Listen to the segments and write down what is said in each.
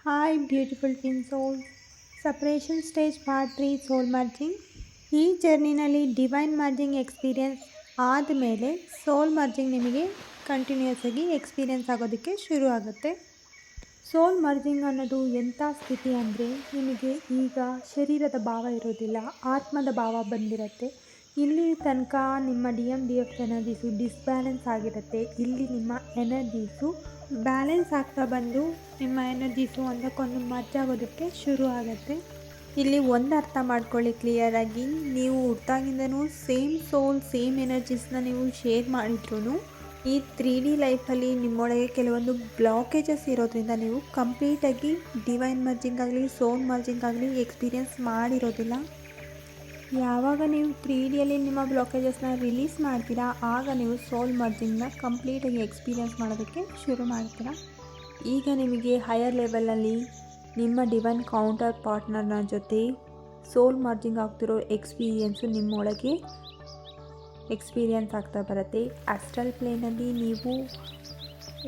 Hi, beautiful twin souls. Separation stage part 3 soul merging. ಈ ಜರ್ನಿನಲ್ಲಿ divine merging experience ಆದಮೇಲೆ ಸೋಲ್ merging ನಿಮಗೆ continuous ಆಗಿ experience ಆಗೋದಕ್ಕೆ ಶುರು ಆಗುತ್ತೆ. ಸೋಲ್ ಮರ್ಜಿಂಗ್ ಅನ್ನೋದು ಎಂಥ ಸ್ಥಿತಿ ಅಂದರೆ ನಿಮಗೆ ಈಗ ಶರೀರದ ಭಾವ ಇರೋದಿಲ್ಲ, ಆತ್ಮದ ಭಾವ ಬಂದಿರುತ್ತೆ. ಇಲ್ಲಿ ತನಕ ನಿಮ್ಮ DMDF ಎನರ್ಜೀಸು ಡಿಸ್ಬ್ಯಾಲೆನ್ಸ್ ಆಗಿರುತ್ತೆ. ಇಲ್ಲಿ ನಿಮ್ಮ ಎನರ್ಜೀಸು ಬ್ಯಾಲೆನ್ಸ್ ಆಗ್ತಾ ಬಂದು ನಿಮ್ಮ ಎನರ್ಜೀಸು ಒಂದಕ್ಕೊಂದು ಮರ್ಜ್ ಆಗೋದಕ್ಕೆ ಶುರು ಆಗುತ್ತೆ. ಇಲ್ಲಿ ಒಂದು ಅರ್ಥ ಮಾಡ್ಕೊಳ್ಳಿ ಕ್ಲಿಯರಾಗಿ, ನೀವು ಹುಟ್ಟಾಗಿಂದನೂ ಸೇಮ್ ಸೋಲ್ ಸೇಮ್ ಎನರ್ಜೀಸ್ನ ನೀವು ಶೇರ್ ಮಾಡಿದ್ರು ಈ 3D ಲೈಫಲ್ಲಿ ನಿಮ್ಮೊಳಗೆ ಕೆಲವೊಂದು ಬ್ಲಾಕೇಜಸ್ ಇರೋದ್ರಿಂದ ನೀವು ಕಂಪ್ಲೀಟಾಗಿ ಡಿವೈನ್ ಮರ್ಜಿಂಗ್ ಆಗಲಿ ಸೋಲ್ ಮರ್ಜಿಂಗ್ ಆಗಲಿ ಎಕ್ಸ್ಪೀರಿಯನ್ಸ್ ಮಾಡಿರೋದಿಲ್ಲ. ಯಾವಾಗ ನೀವು 3Dಯಲ್ಲಿ ನಿಮ್ಮ ಬ್ಲಾಕೇಜಸ್ನ ರಿಲೀಸ್ ಮಾಡ್ತೀರಾ ಆಗ ನೀವು ಸೋಲ್ ಮರ್ಜಿಂಗ್ನ ಕಂಪ್ಲೀಟಾಗಿ ಎಕ್ಸ್ಪೀರಿಯನ್ಸ್ ಮಾಡೋದಕ್ಕೆ ಶುರು ಮಾಡ್ತೀರಾ. ಈಗ ನಿಮಗೆ ಹೈಯರ್ ಲೆವೆಲಲ್ಲಿ ನಿಮ್ಮ ಡಿವೈನ್ ಕೌಂಟರ್ ಪಾರ್ಟ್ನರ್ನ ಜೊತೆ ಸೋಲ್ ಮರ್ಜಿಂಗ್ ಆಗ್ತಿರೋ ಎಕ್ಸ್ಪೀರಿಯನ್ಸು ನಿಮ್ಮೊಳಗೆ ಎಕ್ಸ್ಪೀರಿಯನ್ಸ್ ಆಗ್ತಾ ಬರುತ್ತೆ. ಆಸ್ಟ್ರಲ್ ಪ್ಲೇನಲ್ಲಿ ನೀವು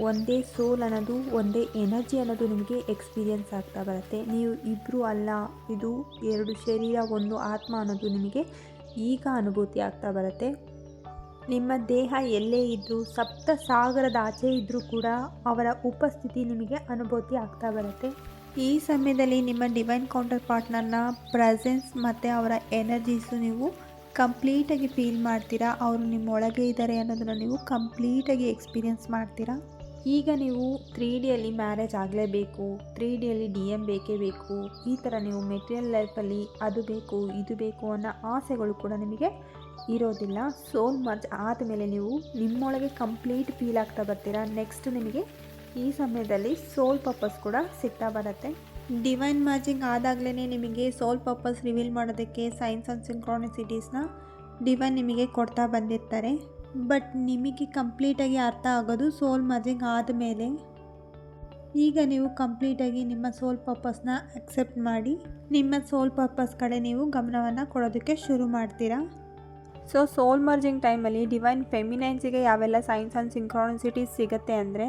ಒಂದೇ ಸೋಲ್ ಅನ್ನೋದು ಒಂದೇ ಎನರ್ಜಿ ಅನ್ನೋದು ನಿಮಗೆ ಎಕ್ಸ್ಪೀರಿಯನ್ಸ್ ಆಗ್ತಾ ಬರುತ್ತೆ. ನೀವು ಇಬ್ಬರು ಅಲ್ಲ, ಇದು ಎರಡು ಶರೀರ ಒಂದು ಆತ್ಮ ಅನ್ನೋದು ನಿಮಗೆ ಈಗ ಅನುಭೂತಿ ಆಗ್ತಾ ಬರುತ್ತೆ. ನಿಮ್ಮ ದೇಹ ಎಲ್ಲೇ ಇದ್ದರೂ ಸಪ್ತ ಸಾಗರದ ಆಚೆ ಇದ್ದರೂ ಕೂಡ ಅವರ ಉಪಸ್ಥಿತಿ ನಿಮಗೆ ಅನುಭೂತಿ ಆಗ್ತಾ ಬರುತ್ತೆ. ಈ ಸಮಯದಲ್ಲಿ ನಿಮ್ಮ ಡಿವೈನ್ ಕೌಂಟರ್ ಪಾರ್ಟ್ನರ್ನ ಪ್ರೆಸೆನ್ಸ್ ಮತ್ತು ಅವರ ಎನರ್ಜೀಸು ನೀವು ಕಂಪ್ಲೀಟಾಗಿ ಫೀಲ್ ಮಾಡ್ತೀರಾ. ಅವರು ನಿಮ್ಮೊಳಗೆ ಇದ್ದಾರೆ ಅನ್ನೋದನ್ನು ನೀವು ಕಂಪ್ಲೀಟಾಗಿ ಎಕ್ಸ್ಪೀರಿಯನ್ಸ್ ಮಾಡ್ತೀರಾ. ಈಗ ನೀವು 3Dಯಲ್ಲಿ ಮ್ಯಾರೇಜ್ ಆಗಲೇಬೇಕು, 3Dಯಲ್ಲಿ DM ಬೇಕೇ ಬೇಕು, ಈ ಥರ ನೀವು ಮೆಟೀರಿಯಲ್ ಲೈಫಲ್ಲಿ ಅದು ಬೇಕು ಇದು ಬೇಕು ಅನ್ನೋ ಆಸೆಗಳು ಕೂಡ ನಿಮಗೆ ಇರೋದಿಲ್ಲ. ಸೋಲ್ ಮರ್ಜ್ ಆದಮೇಲೆ ನೀವು ನಿಮ್ಮೊಳಗೆ ಕಂಪ್ಲೀಟ್ ಫೀಲ್ ಆಗ್ತಾ ಬರ್ತೀರಾ. ನೆಕ್ಸ್ಟ್ ನಿಮಗೆ ಈ ಸಮಯದಲ್ಲಿ ಸೋಲ್ ಪರ್ಪಸ್ ಕೂಡ ಸಿಗ್ತಾ ಬರುತ್ತೆ. ಡಿವೈನ್ ಮರ್ಜಿಂಗ್ ಆದಾಗಲೇ ನಿಮಗೆ ಸೋಲ್ ಪರ್ಪಸ್ ರಿವೀಲ್ ಮಾಡೋದಕ್ಕೆ ಸೈನ್ಸ್ ಆ್ಯಂಡ್ ಸಿಂಕ್ರಾನಿಸಿಟೀಸ್ನ ಡಿವೈನ್ ನಿಮಗೆ ಕೊಡ್ತಾ ಬಂದಿರ್ತಾರೆ. ಬಟ್ ನಿಮಗೆ ಕಂಪ್ಲೀಟಾಗಿ ಅರ್ಥ ಆಗೋದು ಸೋಲ್ ಮರ್ಜಿಂಗ್ ಆದಮೇಲೆ. ಈಗ ನೀವು ಕಂಪ್ಲೀಟಾಗಿ ನಿಮ್ಮ ಸೋಲ್ ಪರ್ಪಸ್ನ ಅಕ್ಸೆಪ್ಟ್ ಮಾಡಿ ನಿಮ್ಮ ಸೋಲ್ ಪರ್ಪಸ್ ಕಡೆ ನೀವು ಗಮನವನ್ನು ಕೊಡೋದಕ್ಕೆ ಶುರು ಮಾಡ್ತೀರಾ. ಸೊ ಸೋಲ್ ಮರ್ಜಿಂಗ್ ಟೈಮಲ್ಲಿ ಡಿವೈನ್ ಫೆಮಿನೈನ್ಸಿಗೆ ಯಾವೆಲ್ಲ ಸೈನ್ಸ್ ಆ್ಯಂಡ್ ಸಿಂಕ್ರಾನಿಸಿಟೀಸ್ ಸಿಗುತ್ತೆ ಅಂದರೆ,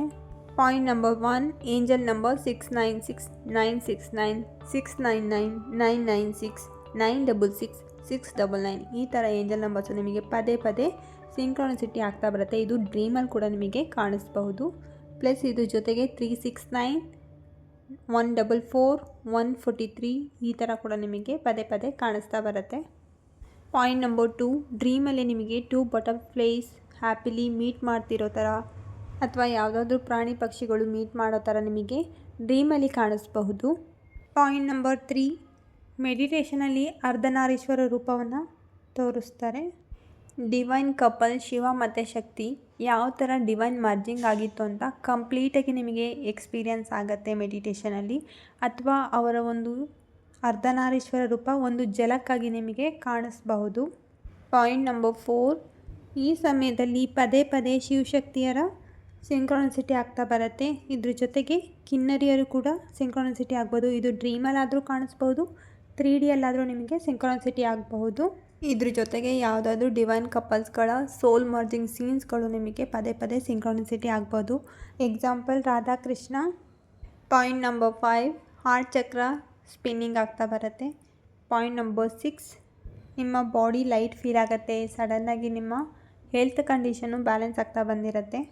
ಪಾಯಿಂಟ್ ನಂಬರ್ 1 ಏಂಜಲ್ ನಂಬರ್ 696 969 699 996 966 699 ಈ ಥರ ಏಂಜಲ್ ನಂಬರ್ಸು ನಿಮಗೆ ಪದೇ ಪದೇ ಸಿಂಕ್ರಾನಿಸಿಟಿ ಆಗ್ತಾ ಬರುತ್ತೆ. ಇದು ಡ್ರೀಮಲ್ಲಿ ಕೂಡ ನಿಮಗೆ ಕಾಣಿಸ್ಬಹುದು. ಪ್ಲಸ್ ಇದು ಜೊತೆಗೆ 369 144 143 ಈ ಥರ ಕೂಡ ನಿಮಗೆ ಪದೇ ಪದೇ ಕಾಣಿಸ್ತಾ ಬರುತ್ತೆ. ಪಾಯಿಂಟ್ ನಂಬರ್ 2 ಡ್ರೀಮಲ್ಲಿ ನಿಮಗೆ 2 ಬಟರ್ಫ್ಲೈಸ್ ಹ್ಯಾಪಿಲಿ ಮೀಟ್ ಮಾಡ್ತಿರೋ ಥರ ಅಥವಾ ಯಾವುದಾದ್ರೂ ಪ್ರಾಣಿ ಪಕ್ಷಿಗಳು ಮೀಟ್ ಮಾಡೋ ಥರ ನಿಮಗೆ ಡ್ರೀಮಲ್ಲಿ ಕಾಣಿಸ್ಬಹುದು. ಪಾಯಿಂಟ್ ನಂಬರ್ 3 ಮೆಡಿಟೇಷನಲ್ಲಿ ಅರ್ಧನಾರೀಶ್ವರ ರೂಪವನ್ನು ತೋರಿಸ್ತಾರೆ. ಡಿವೈನ್ ಕಪಲ್ ಶಿವ ಮತ್ತು ಶಕ್ತಿ ಯಾವ ಥರ ಡಿವೈನ್ ಮರ್ಜಿಂಗ್ ಆಗಿತ್ತು ಅಂತ ಕಂಪ್ಲೀಟಾಗಿ ನಿಮಗೆ ಎಕ್ಸ್ಪೀರಿಯನ್ಸ್ ಆಗುತ್ತೆ ಮೆಡಿಟೇಷನಲ್ಲಿ, ಅಥವಾ ಅವರ ಒಂದು ಅರ್ಧನಾರೀಶ್ವರ ರೂಪ ಒಂದು ಜಲಕ್ಕಾಗಿ ನಿಮಗೆ ಕಾಣಿಸ್ಬಹುದು. ಪಾಯಿಂಟ್ ನಂಬರ್ 4 ಈ ಸಮಯದಲ್ಲಿ ಪದೇ ಪದೇ ಶಿವಶಕ್ತಿಯರ ಸಿಂಕ್ರಾನಿಸಿಟಿ ಆಗ್ತಾ ಬರುತ್ತೆ. ಇದ್ರ ಜೊತೆಗೆ ಕಿನ್ನರಿಯರು ಕೂಡ ಸಿಂಕ್ರಾನಿಸಿಟಿ ಆಗ್ಬೋದು. ಇದು ಡ್ರೀಮಲ್ಲಾದರೂ ಕಾಣಿಸ್ಬೋದು, 3Dಯಲ್ಲಾದರೂ ನಿಮಗೆ ಸಿಂಕ್ರಾನಿಸಿಟಿ ಆಗಬಹುದು. ಇದ್ರ ಜೊತೆಗೆ ಯಾವುದಾದ್ರೂ ಡಿವೈನ್ ಕಪಲ್ಸ್ಗಳ ಸೋಲ್ ಮರ್ಜಿಂಗ್ ಸೀನ್ಸ್ಗಳು ನಿಮಗೆ ಪದೇ ಪದೇ ಸಿಂಕ್ರಾನಿಸಿಟಿ ಆಗ್ಬೋದು. Example Radhakrishna. Point number 5 heart ಚಕ್ರ ಸ್ಪಿನ್ನಿಂಗ್ ಆಗ್ತಾ ಬರುತ್ತೆ. ಪಾಯಿಂಟ್ ನಂಬರ್ 6 ನಿಮ್ಮ ಬಾಡಿ ಲೈಟ್ ಫೀಲ್ ಆಗುತ್ತೆ. ಸಡನ್ನಾಗಿ ನಿಮ್ಮ ಹೆಲ್ತ್ ಕಂಡೀಷನ್ನು ಬ್ಯಾಲೆನ್ಸ್ ಆಗ್ತಾ ಬಂದಿರುತ್ತೆ.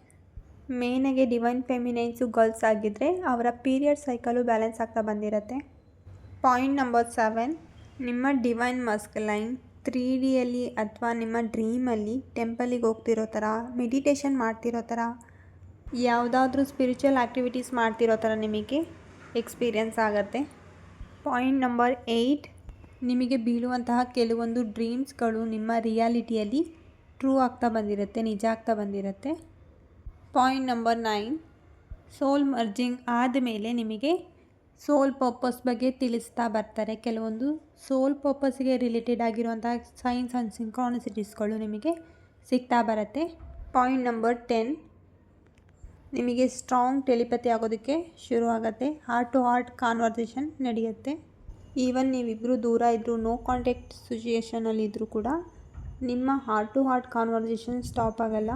ಮೇನಾಗೆ ಡಿವೈನ್ ಫೆಮಿನೈನ್ಸು ಗರ್ಲ್ಸ್ ಆಗಿದ್ದರೆ ಅವರ ಪೀರಿಯಡ್ ಸೈಕಲು ಬ್ಯಾಲೆನ್ಸ್ ಆಗ್ತಾ ಬಂದಿರುತ್ತೆ. ಪಾಯಿಂಟ್ ನಂಬರ್ 7 ನಿಮ್ಮ ಡಿವೈನ್ ಮಸ್ಕಲೈನ್ 3Dಯಲ್ಲಿ ಅಥವಾ ನಿಮ್ಮ ಡ್ರೀಮಲ್ಲಿ ಟೆಂಪಲಿಗೆ ಹೋಗ್ತಿರೋ ಥರ, ಮೆಡಿಟೇಷನ್ ಮಾಡ್ತಿರೋ ಥರ, ಯಾವುದಾದ್ರೂ ಸ್ಪಿರಿಚುವಲ್ ಆ್ಯಕ್ಟಿವಿಟೀಸ್ ಮಾಡ್ತಿರೋ ಥರ ನಿಮಗೆ ಎಕ್ಸ್ಪೀರಿಯನ್ಸ್ ಆಗುತ್ತೆ. ಪಾಯಿಂಟ್ ನಂಬರ್ 8 ನಿಮಗೆ ಬೀಳುವಂತಹ ಕೆಲವೊಂದು ಡ್ರೀಮ್ಸ್ಗಳು ನಿಮ್ಮ ರಿಯಾಲಿಟಿಯಲ್ಲಿ ಟ್ರೂ ಆಗ್ತಾ ಬಂದಿರುತ್ತೆ, ನಿಜ ಆಗ್ತಾ ಬಂದಿರುತ್ತೆ. ಪಾಯಿಂಟ್ ನಂಬರ್ 9 ಸೋಲ್ ಮರ್ಜಿಂಗ್ ಆದಮೇಲೆ ನಿಮಗೆ ಸೋಲ್ ಪರ್ಪಸ್ ಬಗ್ಗೆ ತಿಳಿಸ್ತಾ ಬರ್ತಾರೆ. ಕೆಲವೊಂದು ಸೋಲ್ ಪರ್ಪಸ್ಗೆ ರಿಲೇಟೆಡ್ ಆಗಿರುವಂಥ ಸೈನ್ಸ್ ಆ್ಯಂಡ್ ಸಿಂಕ್ರಾನಿಸಿಟೀಸ್ಗಳು ನಿಮಗೆ ಸಿಗ್ತಾ ಬರುತ್ತೆ. ಪಾಯಿಂಟ್ ನಂಬರ್ 10 ನಿಮಗೆ ಸ್ಟ್ರಾಂಗ್ ಟೆಲಿಪತಿ ಆಗೋದಕ್ಕೆ ಶುರು ಆಗುತ್ತೆ. ಹಾರ್ಟ್ ಟು ಹಾರ್ಟ್ ಕಾನ್ವರ್ಸೇಷನ್ ನಡೆಯುತ್ತೆ. ಈವನ್ ನೀವಿಬ್ಬರು ದೂರ ಇದ್ದರೂ ನೋ ಕಾಂಟ್ಯಾಕ್ಟ್ ಸಿಚುಯೇಷನಲ್ಲಿದ್ದರೂ ಕೂಡ ನಿಮ್ಮ heart to heart conversation stop ಆಗಲ್ಲ,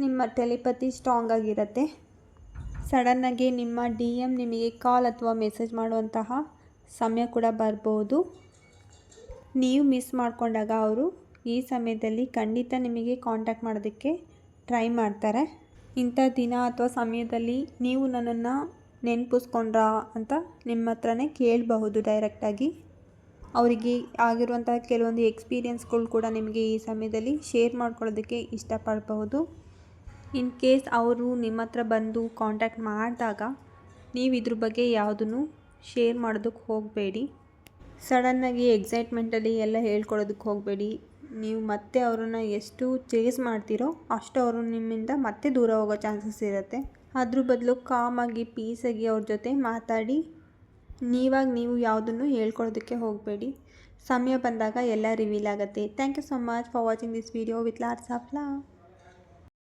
ನಿಮ್ಮ ಟೆಲಿಪತಿ ಸ್ಟ್ರಾಂಗ್ ಆಗಿರುತ್ತೆ. ಸಡನ್ನಾಗಿ ನಿಮ್ಮ DM ನಿಮಗೆ ಕಾಲ್ ಅಥವಾ ಮೆಸೇಜ್ ಮಾಡುವಂತಹ ಸಮಯ ಕೂಡ ಬರ್ಬೋದು. ನೀವು ಮಿಸ್ ಮಾಡಿಕೊಂಡಾಗ ಅವರು ಈ ಸಮಯದಲ್ಲಿ ಖಂಡಿತ ನಿಮಗೆ ಕಾಂಟ್ಯಾಕ್ಟ್ ಮಾಡೋದಕ್ಕೆ ಟ್ರೈ ಮಾಡ್ತಾರೆ. ಇಂಥ ದಿನ ಅಥವಾ ಸಮಯದಲ್ಲಿ ನೀವು ನನ್ನನ್ನು ನೆನಪಿಸ್ಕೊಂಡ್ರಾ ಅಂತ ನಿಮ್ಮ ಹತ್ರನೇ ಕೇಳಬಹುದು ಡೈರೆಕ್ಟಾಗಿ. ಅವರಿಗೆ ಆಗಿರುವಂಥ ಕೆಲವೊಂದು ಎಕ್ಸ್ಪೀರಿಯೆನ್ಸ್ಗಳು ಕೂಡ ನಿಮಗೆ ಈ ಸಮಯದಲ್ಲಿ ಶೇರ್ ಮಾಡ್ಕೊಳ್ಳೋದಕ್ಕೆ ಇಷ್ಟಪಡಬಹುದು. ಇನ್ ಕೇಸ್ ಅವರು ನಿಮ್ಮ ಹತ್ರ ಬಂದು ಕಾಂಟ್ಯಾಕ್ಟ್ ಮಾಡಿದಾಗ ನೀವು ಇದ್ರ ಬಗ್ಗೆ ಯಾವುದನ್ನು ಶೇರ್ ಮಾಡೋದಕ್ಕೆ ಹೋಗಬೇಡಿ. ಸಡನ್ನಾಗಿ ಎಕ್ಸೈಟ್ಮೆಂಟಲ್ಲಿ ಎಲ್ಲ ಹೇಳ್ಕೊಡೋದಕ್ಕೆ ಹೋಗಬೇಡಿ. ನೀವು ಮತ್ತೆ ಅವರನ್ನು ಎಷ್ಟು ಚೇಸ್ ಮಾಡ್ತೀರೋ ಅಷ್ಟು ಅವರು ನಿಮ್ಮಿಂದ ಮತ್ತೆ ದೂರ ಹೋಗೋ ಚಾನ್ಸಸ್ ಇರುತ್ತೆ. ಅದ್ರ ಬದಲು ಕಾಮಾಗಿ ಪೀಸಾಗಿ ಅವ್ರ ಜೊತೆ ಮಾತಾಡಿ ನೀವು ಯಾವುದನ್ನು ಹೇಳ್ಕೊಡೋದಕ್ಕೆ ಹೋಗಬೇಡಿ. ಸಮಯ ಬಂದಾಗ ಎಲ್ಲ ರಿವೀಲ್ ಆಗುತ್ತೆ. Thank you so much for watching this video with lots of love.